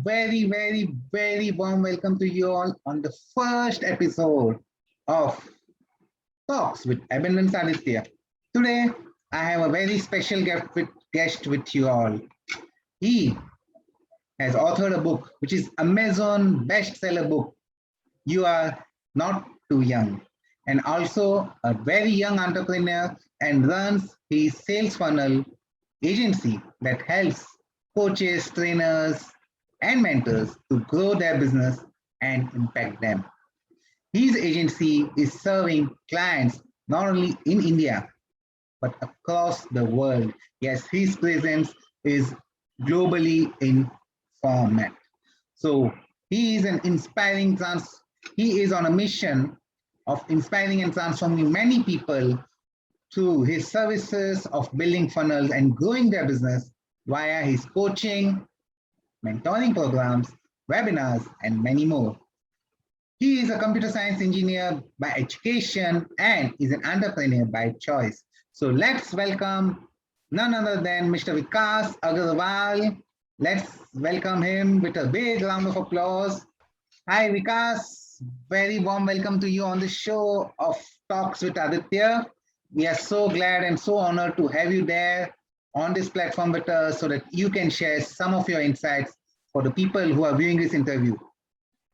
very warm welcome to you all on the first episode of Talks with Abundance Aditya. Today, I have a very special guest with you all. He has authored a book which is Amazon bestseller book. You are not too young, and also a very young entrepreneur and runs his sales funnel agency that helps coaches, trainers, and mentors to grow their business and impact them. His agency is serving clients not only in India but across the world. Yes, his presence is globally in format. So he is an inspiring he is on a mission of inspiring and transforming many people through his services of building funnels and growing their business via his coaching, mentoring programs, webinars, and many more. He is a computer science engineer by education and is an entrepreneur by choice. So let's welcome none other than Mr. Vikas Agarwal. Let's welcome him with a big round of applause. Hi, Vikas. Very warm welcome to you on the show of Talks with Aditya. We are so glad and so honored to have you there on this platform with us so that you can share some of your insights for the people who are viewing this interview.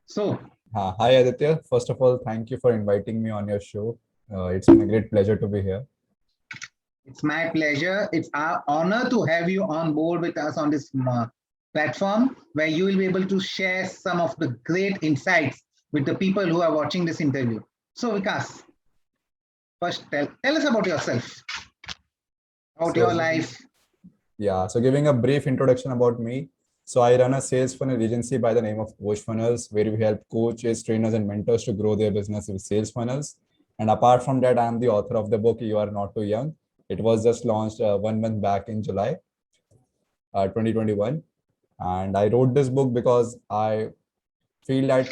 So, Hi Aditya. First of all, thank you for inviting me on your show. It's been a great pleasure to be here. it's my pleasure. It's our honor to have you on board with us on this platform where you will be able to share some of the great insights with the people who are watching this interview. So, Vikas, first tell us about yourself, about your life. Yeah, so giving a brief introduction about me. So I run a sales funnel agency by the name of Coach Funnels, where we help coaches, trainers, and mentors to grow their business with sales funnels. And apart from that, I am the author of the book You Are Not Too Young. It was just launched 1 month back in July 2021. And I wrote this book because I feel that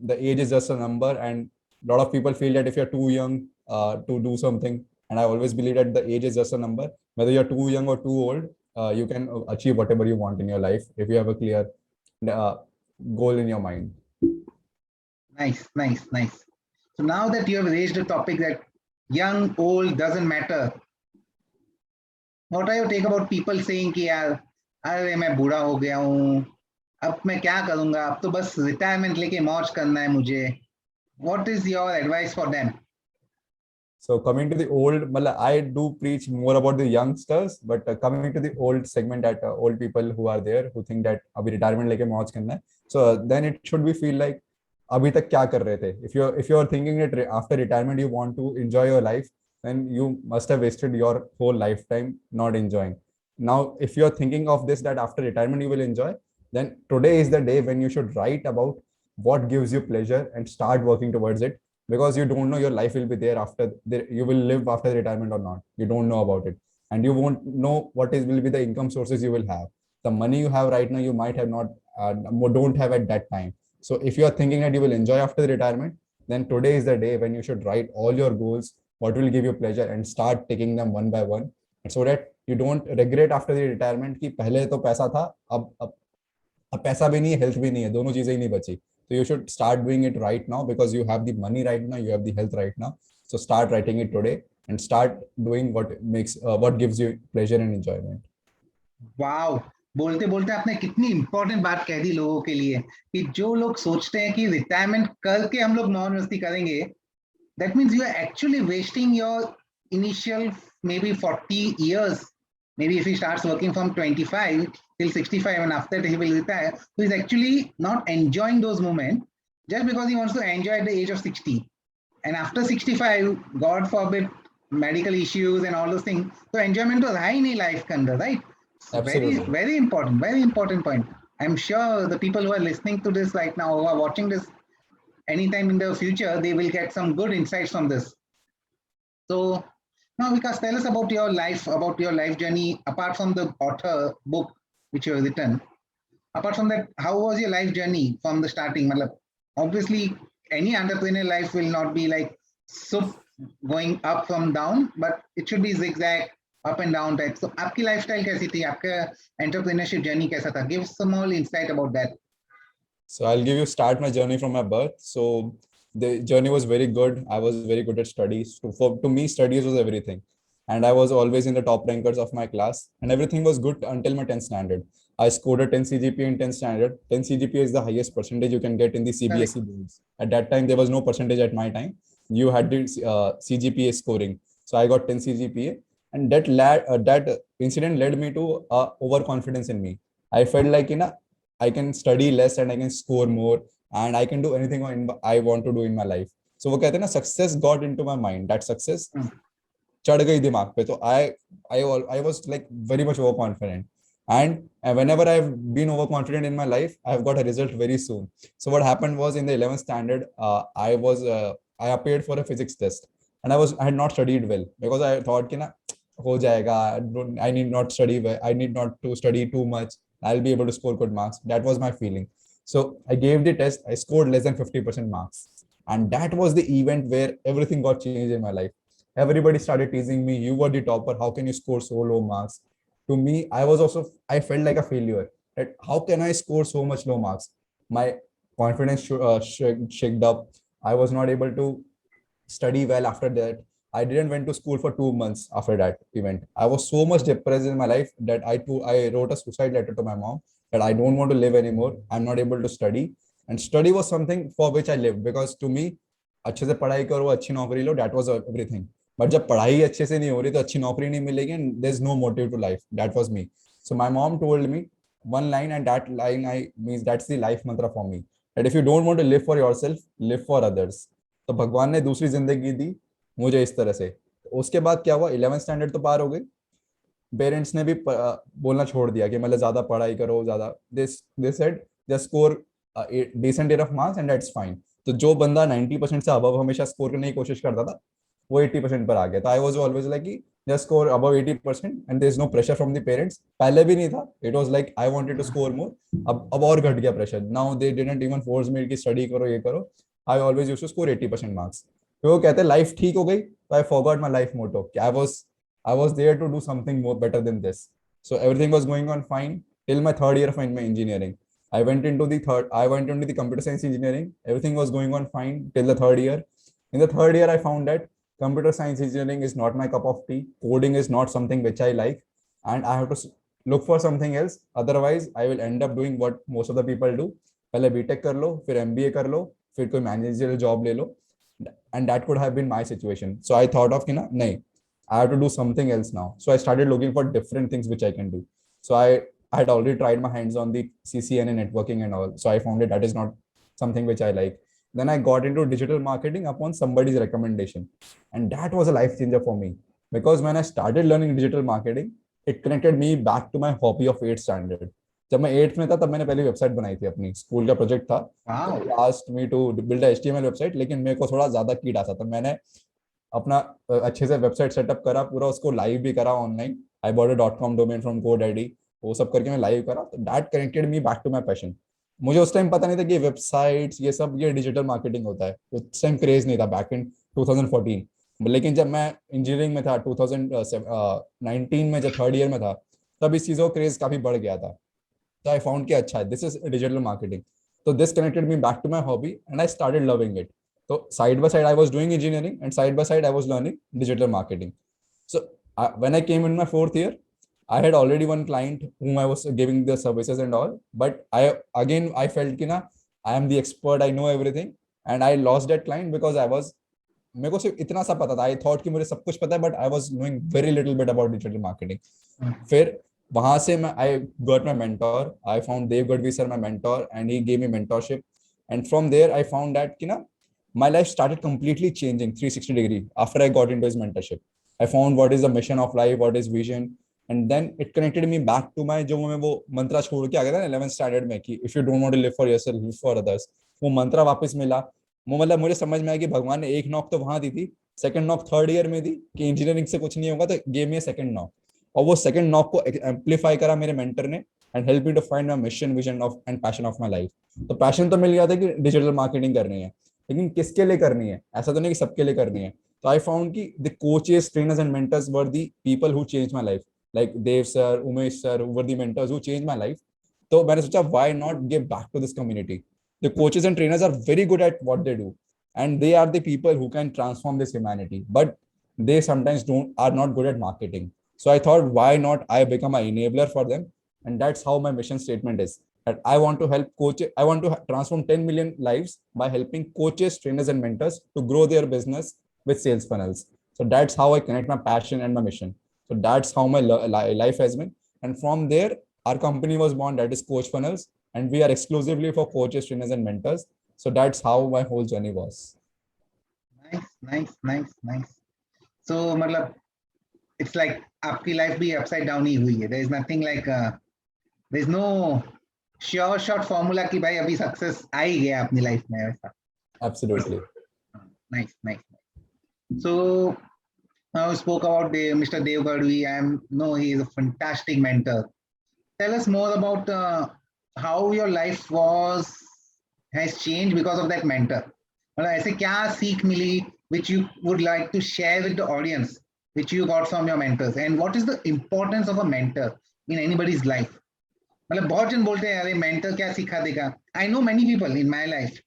the age is just a number, and a lot of people feel that if you're too young to do something, and I always believe that the age is just a number. Whether you're too young or too old, you can achieve whatever you want in your life if you have a clear uh, goal in your mind. Nice. So now that you have raised a topic that young, old doesn't matter, what are your take about people saying कि यार अरे मैं बूढ़ा हो गया हूँ, अब मैं क्या करूँगा, अब तो बस रिटायरमेंट लेके मौज करना है मुझे. What is your advice for them? So coming to the old, I do preach more about the youngsters, but coming to the old segment, that old people who are there who think that abhi retirement leke मौज करना है, so then it should be feel like अभी तक क्या कर रहे थे. If you're thinking that after retirement you want to enjoy your life, then you must have wasted your whole lifetime not enjoying. Now, if you're thinking of this, that after retirement you will enjoy, then today is the day when you should write about what gives you pleasure and start working towards it, because you don't know your life will be there you will live after retirement or not. You don't know about it, and you won't know what will be the income sources you will have. The money you have right now you might have not don't have at that time. So if you are thinking that you will enjoy after the retirement, then today is the day when you should write all your goals, what will give you pleasure, and start taking them one by one, so that you don't regret after the retirement कि पहले तो पैसा था, अब पैसा भी नहीं है, हेल्थ भी नहीं है, दोनों चीजें ही नहीं बची. So you should start doing it right now, because you have the money right now, you have the health right now. So start writing it today and start doing what gives you pleasure and enjoyment. Wow, बोलते बोलते आपने कितनी important बात कह दी लोगों के लिए कि जो लोग सोचते हैं कि रिटायरमेंट करके हम लोग मौज मस्ती करेंगे, that means you are actually wasting your initial maybe 40 years. Maybe if he starts working from 25 till 65 and after that he will retire, so he's actually not enjoying those moments just because he wants to enjoy at the age of 60. And after 65, God forbid, medical issues and all those things, so enjoyment तो रहा ही नहीं life के अंदर, right? Absolutely. Very important point. I'm sure the people who are listening to this right now, who are watching this anytime in the future, they will get some good insights from this. So now, Vikas, tell us about your life journey, apart from the author book which you have written. Apart from that, how was your life journey from the starting? Obviously, any entrepreneur life will not be like so going up from down, but it should be zigzag, up and down type. So, आपकी lifestyle कैसी थी? आपका entrepreneurship journey कैसा था? Give some more insight about that. So I'll give you start my journey from my birth. So the journey was very good. I was very good at studies. To me, studies was everything. And I was always in the top rankers of my class. And everything was good until my 10th standard. I scored a 10 CGPA in 10th standard. 10 CGPA is the highest percentage you can get in the Correct. CBSE boards. At that time, there was no percentage at my time. You had the CGPA scoring. So I got 10 CGPA. And that incident led me to overconfidence in me. I felt like, I can study less and I can score more and I can do anything I want to do in my life. So वो कहते हैं ना success got into my mind. That success Mm. चढ़ गई दिमाग पे. तो I was like very much overconfident. And whenever I've been overconfident in my life, I've got a result very soon. So what happened was in the 11th standard, I appeared for a physics test, and I had not studied well because I thought कि ना हो जाएगा. I need not study well. I need not to study too much. I'll be able to score good marks. That was my feeling. So I gave the test. I scored less than 50% marks. And that was the event where everything got changed in my life. Everybody started teasing me. You were the topper. How can you score so low marks? To me, I felt like a failure. That how can I score so much low marks? My confidence shook up. I was not able to study well after that. I didn't went to school for 2 months after that event. I was so much depressed in my life that I wrote a suicide letter to my mom that I don't want to live anymore. I'm not able to study. And study was something for which I lived because to me, अच्छे से पढ़ाई करो अच्छी नौकरी लो, that was everything. But जब पढ़ाई अच्छे से नहीं हो रही तो अच्छी नौकरी नहीं मिलेगी and there's no motive to life. That was me. So my mom told me one line, and that line I means that's the life mantra for me. That if you don't want to live for yourself, live for others. तो भगवान ने दूसरी जिंदगी दी मुझे इस तरह से. उसके बाद क्या हुआ, 11th स्टैंडर्ड तो पार हो गई. पेरेंट्स ने भी बोलना छोड़ दिया कि मतलब ज्यादा पढ़ाई करो, ज्यादा they said just score decent enough marks and that's fine. तो जो बंदा 90% से अबव हमेशा स्कोर करने की कोशिश करता था वो 80% पर आ गया. तो आई वाज ऑलवेज लाइक कि just score above 80% and there is no pressure from the parents. पहले भी नहीं था. It was like I wanted to score more. अब और घट गया pressure. Now they didn't even force me कि स्टडी करो ये करो. I always used to score 80% marks. तो वो कहते हैं लाइफ ठीक हो गई. तो I forgot my life motto. I was there to do something more better than this. So everything was going on fine till my third year of my engineering. I went into the computer science engineering. Everything was going on fine till the third year. In the third year, I found that computer science engineering is not my cup of tea. Coding is not something which I like, and I have to look for something else. Otherwise, I will end up doing what most of the people do. पहले BTech कर लो, फिर MBA कर लो, फिर कोई managerial job ले लो. And that could have been my situation. So I thought of कि ना नहीं, I have to do something else now. So I started looking for different things which I can do. So I had already tried my hands on the CCNA networking and all. So I found that is not something which I like. Then I got into digital marketing upon somebody's recommendation. And that was a life changer for me. Because when I started learning digital marketing, it connected me back to my hobby of 8th standard. जब मैं 8th में था तब मैंने पहली website बनाई थी. अपनी स्कूल का प्रोजेक्ट था. Asked me to build HTML website, लेकिन मेरे को थोड़ा ज्यादा कीड़ा था. तो मैंने अपना अच्छे से वेबसाइट सेटअप करा, पूरा उसको लाइव भी करा online. I bought a .com domain from GoDaddy. वो सब करके मैं लाइव करा. तो that connected me back to my passion. मुझे उस टाइम पता नहीं था कि वेबसाइट्स ये सब ये डिजिटल मार्केटिंग होता है. उस टाइम क्रेज नहीं था बैक इन 2014. लेकिन जब मैं इंजीनियरिंग में था 2019 में, जब थर्ड ईयर में था, तब इस चीज़ों का क्रेज काफी बढ़ गया था. तो आई फाउंड कि अच्छा है, दिस इज डिजिटल मार्केटिंग. तो this connected me back to my hobby and I started loving it. So side by side, I was doing engineering, and side by side, I was learning digital marketing. So when I came in my fourth year, I had already one client whom I was giving the services and all. But I felt कि ना I am the expert, I know everything, and I lost that client because मेरे को सिर्फ इतना सा पता था. I thought कि मुझे सब कुछ पता है, but I was knowing very little bit about digital marketing. फिर वहां से मैं I got my mentor. I found Dev Gadvi sir my mentor, and he gave me mentorship. And from there, I found that कि ना my life started completely changing 360 degree after I got into his mentorship. I found what is the mission of life, what is vision, and then it connected me back to my जो मैं वो मंत्रा छोड़ के आ गया था 11th standard में कि if you don't want to live for yourself, live for others. वो मंत्रा वापस मिला. वो मतलब मुझे समझ में आया कि भगवान ने एक नॉक तो वहां दी थी, सेकंड नॉक थर्ड ईयर में दी कि इंजीनियरिंग से कुछ नहीं होगा, तो गेम में सेकंड नॉक. और वो सेकंड नॉक को एम्पलीफाई करा मेरे मेंटर ने and help me to find my mission, vision of and passion of my life. तो पैशन तो मिल गया था कि डिजिटल मार्केटिंग करनी है, लेकिन किसके लिए करनी है, ऐसा तो नहीं कि सबके लिए करनी है. तो आई फाउंड कि the coaches, trainers and mentors were the people who change my life. Like Dev sir, Umesh sir were the mentors who change my life. तो मैंने सोचा why not give back to this community. The coaches and trainers are very good at what they do, and they are the people who can transform this humanity. But they sometimes are not good at marketing. So I thought, why not I become an enabler for them? And that's how my mission statement is. That I want to help coaches. I want to transform 10 million lives by helping coaches, trainers, and mentors to grow their business with sales funnels. So that's how I connect my passion and my mission. So that's how my life has been. And from there, our company was born, that is Coach Funnels, and we are exclusively for coaches, trainers, and mentors. So that's how my whole journey was. Nice. So, मतलब, it's like आपकी life भी upside down ही हुई है. There is nothing like there is no sure shot formula कि भाई अभी success आ ही गया अपनी life में वैसा. Absolutely. Nice. So now we spoke about Mr. Dev Gadvi. He is a fantastic mentor. Tell us more about how your life has changed because of that mentor. मतलब ऐसे क्या सीख मिली which you would like to share with the audience, which you got from your mentors, and what is the importance of a mentor in anybody's life? मतलब बहुत जन बोलते हैं अरे mentor क्या सिखा देगा. I know many people in my life,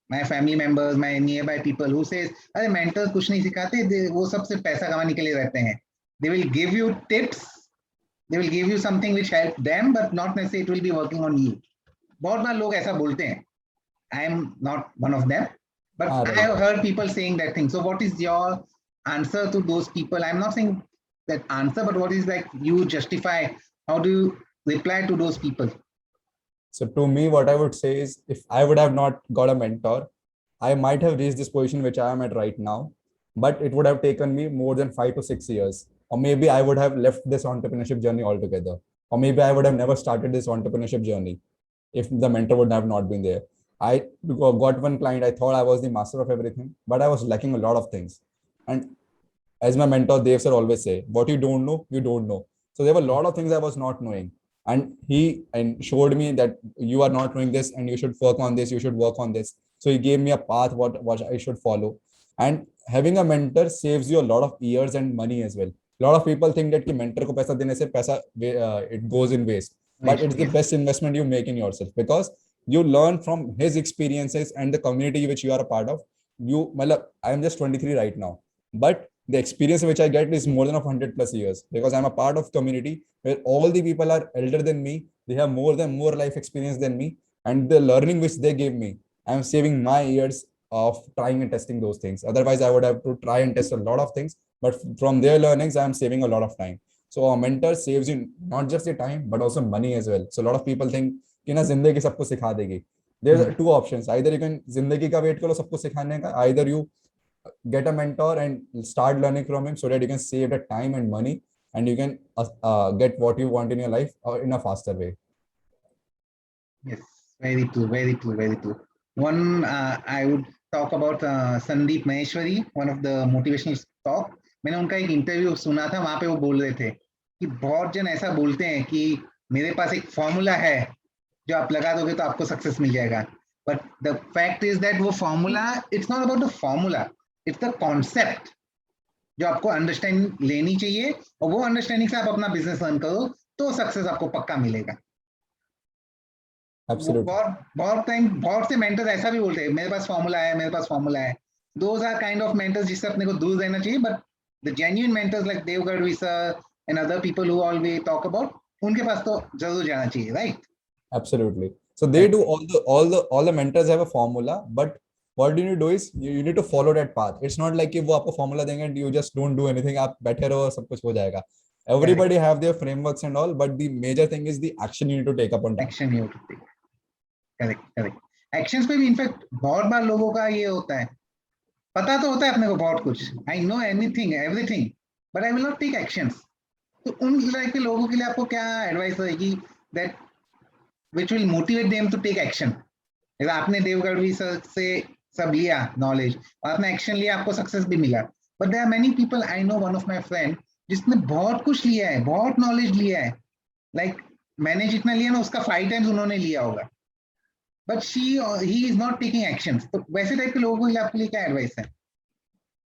my family members, my nearby people who says अरे mentor कुछ नहीं सिखाते, वो सब सिर्फ पैसा कमाने के लिए रहते हैं. They will give you tips, they will give you something which help them, but not necessarily it will be working on you. बहुत बार लोग ऐसा बोलते हैं. I am not one of them, but I have heard people saying that thing. So what is your answer to those people? I'm not saying that answer, but what is like you justify? How do you reply to those people? So to me, what I would say is, if I would have not got a mentor, I might have reached this position which I am at right now, but it would have taken me more than 5 to 6 years. Or maybe I would have left this entrepreneurship journey altogether. Or maybe I would have never started this entrepreneurship journey if the mentor would have not been there. I got one client, I thought I was the master of everything, but I was lacking a lot of things. And as my mentor Dev sir always say, what you don't know, you don't know. So there were a lot of things I was not knowing. And he showed me that you are not doing this and you should work on this, you should work on this. So he gave me a path what I should follow. And having a mentor saves you a lot of years and money as well. A lot of people think that ki mentor ko paisa dene se it goes in waste. But it's the best investment you make in yourself, because you learn from his experiences and the community which you are a part of. I am just 23 right now, but the experience which I get is more than 100 plus years, because I'm a part of community where all the people are elder than me. They have more life experience than me, and the learning which they gave me, I'm saving my years of trying and testing those things. Otherwise, I would have to try and test a lot of things, but from their learnings, I'm saving a lot of time. So a mentor saves you not just the time, but also money as well. So a lot of people think कि ना जिंदगी सबको सिखा देगी. There are two options. Either you can जिंदगी का wait करो सबको सिखाने का. Either you get a mentor and start learning from him so that you can save the time and money, and you can get what you want in your life in a faster way. Yes, very true. One, I would talk about Sandeep Maheshwari, one of the motivational talk. मैंने उनका एक interview सुना था, वहां पे वो बोल रहे थे कि बहुत जन ऐसा बोलते हैं कि मेरे पास एक फॉर्मूला है जो आप लगा दोगे तो आपको सक्सेस मिल जाएगा. But the fact is that वो formula, it's not about the formula, it's the concept जो आपको अंडरस्टैंड लेनी चाहिए, और वो अंडरस्टैंडिंग से आप अपना बिजनेस रन करो तो सक्सेस आपको पक्का मिलेगा. बहुत से मेंटर्स ऐसा भी बोलते हैं मेरे पास फॉर्मूला है. Those are kind of mentors जिससे अपने को दूर रहना चाहिए, but the genuine mentors like Dev Gadvi sir and other people who always talk about, उनके पास तो जरूर जाना चाहिए, right? Absolutely. So they do all the mentors have a formula, but what you need to do is you need to follow that path. It's not like कि वो आपको formula देंगे and you just don't do anything, आप बैठे रहो सब कुछ हो जाएगा. Everybody have their frameworks and all, but the major thing is the action you need to take up on that. Action you have to take. Correct. Actions पे भी in fact बहुत बार लोगों का ये होता है, पता तो होता है अपने को बहुत कुछ, I know everything, but I will not take actions. तो उन लाइक के लोगों के लिए आपको क्या एडवाइस रहेगी that which will motivate them to take action? जैसे आपने देव गढ़वी सर से सब लिया नॉलेज और आपने एक्शन लिया, आपको सक्सेस भी मिला. But there are many people, I know one of my friend जिसने बहुत कुछ लिया है, बहुत नॉलेज लिया है, लाइक मैंने जितना लिया ना उसका 5 टाइम्स उन्होंने लिया होगा, but he is not taking actions. तो वैसे टाइप के लोगों के लिए आपके लिए क्या एडवाइस है?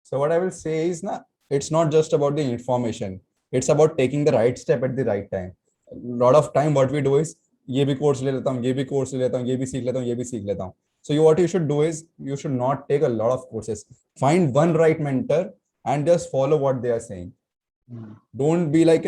So what I will say is it's not just about the information, it's about taking the right step at the right time. A lot of time what we do is ये भी course ले लेता हूँ, ये भी course ले लेता हूँ, ये भी सीख लेता हूँ, ये भी सीख लेता हूँ. So what you should do is you should not take a lot of courses. Find one right mentor and just follow what they are saying. Don't be like,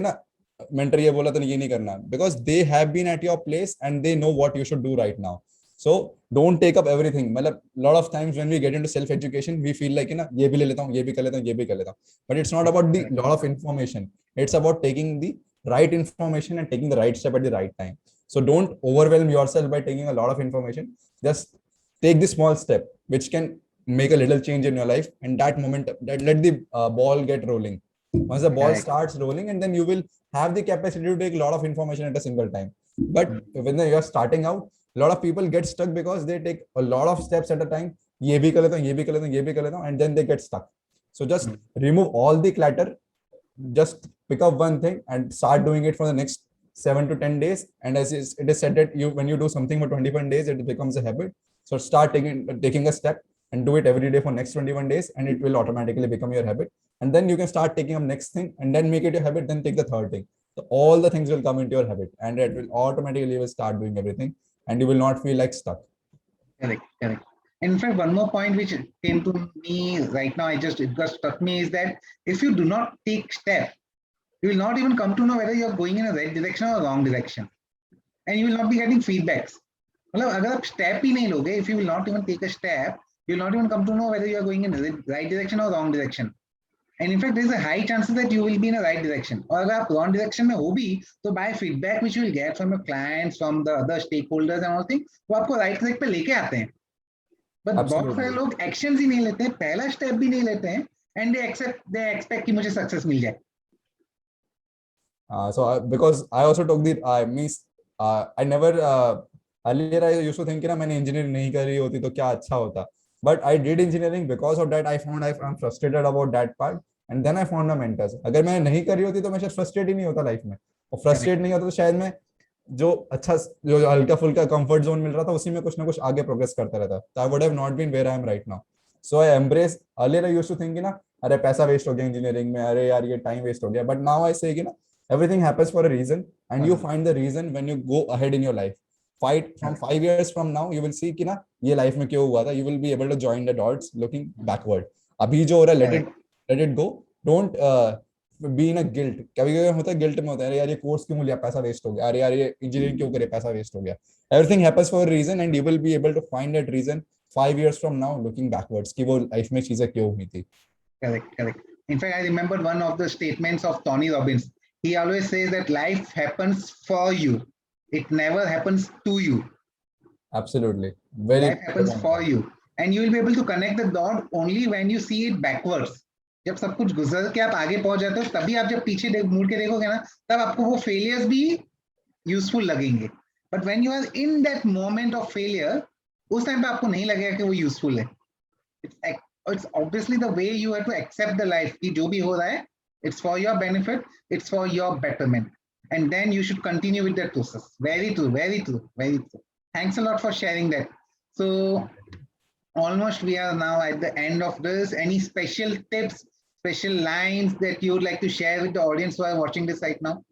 mentor ये बोला तो ये नहीं करना, because they have been at your place and they know what you should do right now. So don't take up everything. मतलब lot of times when we get into self education we feel like ये भी ले लेता हूँ, ये भी कर लेता हूँ, ये भी कर लेता हूँ. But it's not about the lot of information. It's about taking the right information and taking the right step at the right time. So don't overwhelm yourself by taking a lot of information. Just take the small step which can make a little change in your life, and that moment that let the ball get rolling. Once the ball starts rolling, and then you will have the capacity to take a lot of information at a single time. But when you're starting out, a lot of people get stuck because they take a lot of steps at a time. ये भी कर लेता हूँ, ये भी कर लेता हूँ, ये भी कर लेता हूँ, and then they get stuck. So just remove all the clutter. Just pick up one thing and start doing it for the next 7 to 10 days. And as it is said that when you do something for 21 days, it becomes a habit. So start taking a step and do it every day for next 21 days, and it will automatically become your habit. And then you can start taking up next thing and then make it your habit, then take the third thing. So all the things will come into your habit, and it will automatically start doing everything, and you will not feel like stuck. Correct, correct. In fact, one more point which came to me right now, it just struck me, is that if you do not take step, you will not even come to know whether you are going in a right direction or a wrong direction, and you will not be getting feedbacks. मतलब अगर आप step ही नहीं लोगे, if you will not even take a step, you will not even come to know whether you are going in the right direction or wrong direction. And in fact, there is a high chances that you will be in a right direction. और अगर आप wrong direction में हो भी, तो by feedback which you will get from your clients, from the other stakeholders and all things, वो आपको right track पे लेके आते हैं. But बहुत सारे लोग actions ही नहीं लेते हैं, पहला step भी नहीं लेते हैं, and they expect कि मुझे success मिल जाए. So because I also took I never earlier I used to think कि मैंने engineering नहीं करी होती तो क्या अच्छा होता. But I did engineering. Because of that I found I'm frustrated about that part, and then I found my mentors. अगर मैं नहीं करी होती तो मैं शायद frustrated ही नहीं होता life में, और frustrated नहीं होता तो शायद मैं जो हल्का फुल्का comfort zone मिल रहा था उसी में कुछ ना कुछ आगे progress करता रहता. So I would have not been where I am right now. So I embrace. Earlier I used to think अरे पैसा वेस्ट हो गया इंजीनियरिंग में, अरे यार ये टाइम वेस्ट हो गया. But now I say everything happens for a reason, and you find the reason when you go ahead in your life. From 5 years from now, you will see कि ये life में क्यों हुआ था. You will be able to join the dots looking backward. अभी जो हो रहा है, let it go. Don't be in a guilt. कभी-कभी होता है guilt में होता है, अरे यार ये कोर्स क्यों लिया, पैसा वेस्ट हो गया, अरे यार ये इंजीनियरिंग क्यों करे, पैसा वेस्ट हो गया. Everything happens for a reason, and you will be able to find that reason 5 years from now looking backwards कि वो लाइफ में चीजें क्यों हुई थी. Correct. In fact, I remember one of the statements of Tony Robbins. He always says that life happens for you. It never happens to you. Absolutely. Life happens for you. And you will be able to connect the dot only when you see it backwards. जब सब कुछ गुजर के आप आगे पहुंच जाते हो, तभी आप जब पीछे मुड़ के देखोगे ना, तब आपको वो फेलियर्स भी यूजफुल लगेंगे. But when you are in that moment of failure, उस टाइम पे आपको नहीं लगेगा कि वो यूजफुल है. It's obviously the way you have to accept the life कि जो भी हो रहा है, it's for your benefit, it's for your betterment, and then you should continue with that process. Very true. Thanks a lot for sharing that. So almost we are now at the end of this. Any special tips, special lines that you would like to share with the audience who are watching this right now?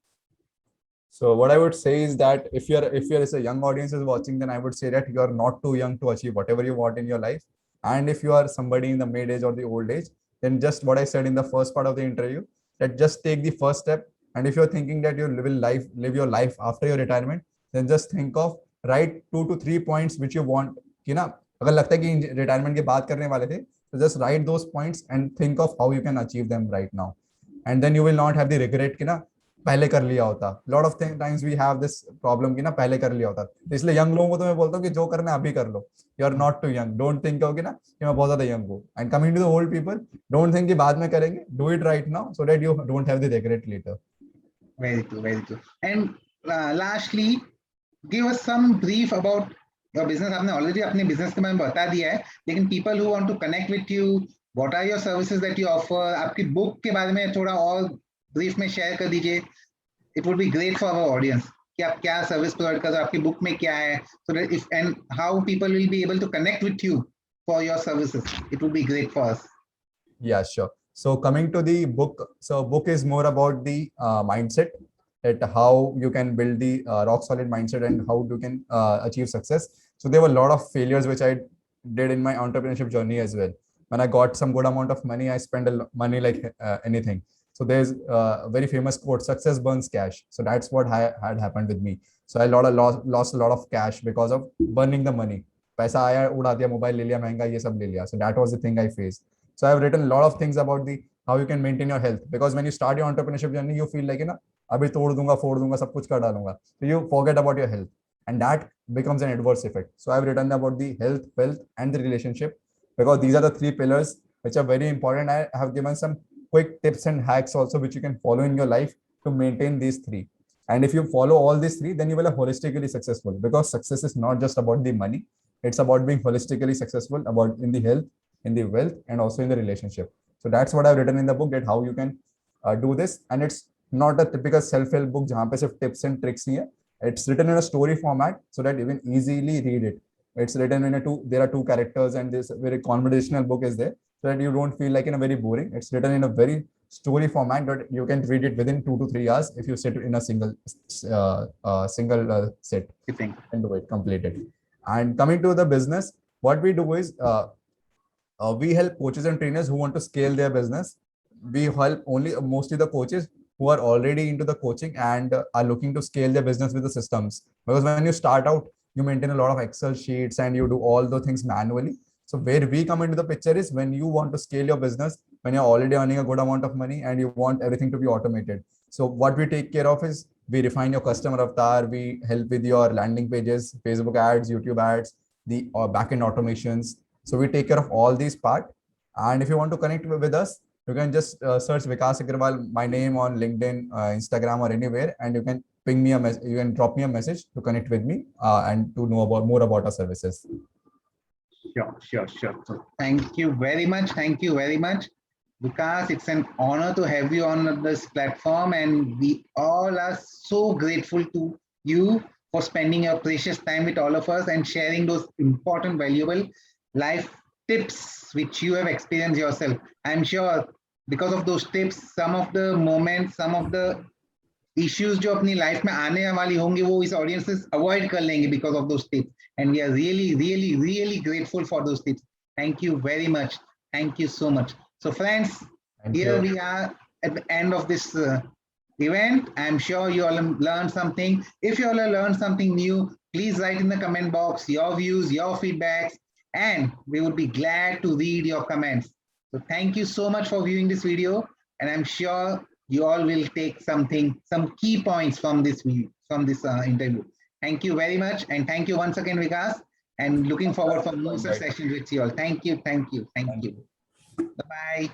So what I would say is that if you're a young audience is watching, then I would say that you are not too young to achieve whatever you want in your life. And if you are somebody in the mid age or the old age, then just what I said in the first part of the interview, that just take the first step. And if you're thinking that you live your life after your retirement, then just think of write 2 to 3 points which you want. अगर लगता है कि retirement की बात करने वाले थे, तो just write those points and think of how you can achieve them right now. And then you will not have the regret कि पहले कर लिया होता. Lot of times we have this problem कि पहले कर लिया होता. इसलिए यंग लोगों को तो मैं बोलता हूँ कि जो करना है अभी कर लो. You are not too young. Don't think कि मैं बहुत ज्यादा young हूँ. And coming to the old people, don't think कि बाद में करेंगे. Do it right now so that you don't have the regret later. Very true. And lastly, give us some brief about your business. आपने already अपने business के बारे में बता दिया है, लेकिन people who want to connect with you, what are your services that you offer? आपकी book के बारे में थोड़ा और brief में share कर दीजिए. It would be great for our audience कि आप क्या service provide कर रहे हो, आपकी book में क्या है, so that and how people will be able to connect with you for your services. It would be great for us. Yeah, sure. So coming to the book, so book is more about the mindset. at how you can build the rock solid mindset and how you can achieve success. So there were a lot of failures which I did in my entrepreneurship journey as well. When I got some good amount of money, I spent money like anything. So there's a very famous quote, success burns cash. So that's what had happened with me. So I lost a lot of cash because of burning the money. पैसा आया उड़ा दिया, mobile ले लिया महंगा, ये सब ले लिया. So that was the thing I faced. So I've written a lot of things about the how you can maintain your health, because when you start your entrepreneurship journey, you feel like, अभी तोड़ दूंगा फोड़ दूंगा सब कुछ कर डालूंगा. So you forget about your health, and that becomes an adverse effect. So I've written about the health, wealth, and the relationship, because these are the three pillars which are very important. I have given some quick tips and hacks also which you can follow in your life to maintain these three. And if you follow all these three, then you will be holistically successful, because success is not just about the money. It's about being holistically successful, about in the health, in the wealth, and also in the relationship. So that's what I've written in the book, that how you can do this. And it's not a typical self-help book jahan pe sirf tips and tricks hi hai. It's written in a story format so that you can easily read it. It's written in there are two characters, and this very conversational book is there, so that you don't feel like very boring. It's written in a very story format that you can read it within 2 to 3 hours if you sit in a single sit and do it, complete it. And coming to the business, what we do is we help coaches and trainers who want to scale their business. We help mostly the coaches who are already into the coaching and are looking to scale their business with the systems. Because when you start out, you maintain a lot of Excel sheets and you do all the things manually. So where we come into the picture is when you want to scale your business, when you're already earning a good amount of money and you want everything to be automated. So what we take care of is we refine your customer avatar, we help with your landing pages, Facebook ads, YouTube ads, the backend automations. So we take care of all these parts. And if you want to connect with us, you can just search Vikas Agrawal, my name on LinkedIn, Instagram, or anywhere, and you can ping me you can drop me a message to connect with me and to know more about our services. Sure. So thank you very much. Thank you very much, Vikas. It's an honor to have you on this platform, and we all are so grateful to you for spending your precious time with all of us and sharing those important, valuable life tips which you have experienced yourself. I'm sure because of those tips, some of the moments, some of the issues जो अपनी life में आने वाली होंगी वो इस audience से avoid कर लेंगे because of those tips, and we are really grateful for those tips. Thank you very much. Thank you so much. So friends, here we are at the end of this event. I'm sure you all learned something. If you all learned something new, please write in the comment box your views, your feedbacks, and we would be glad to read your comments. So thank you so much for viewing this video, and I'm sure you all will take some key points from this interview. Thank you very much, and thank you once again, Vikas, and looking forward for more such sessions with you all. Thank you. Bye-bye.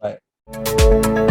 Bye.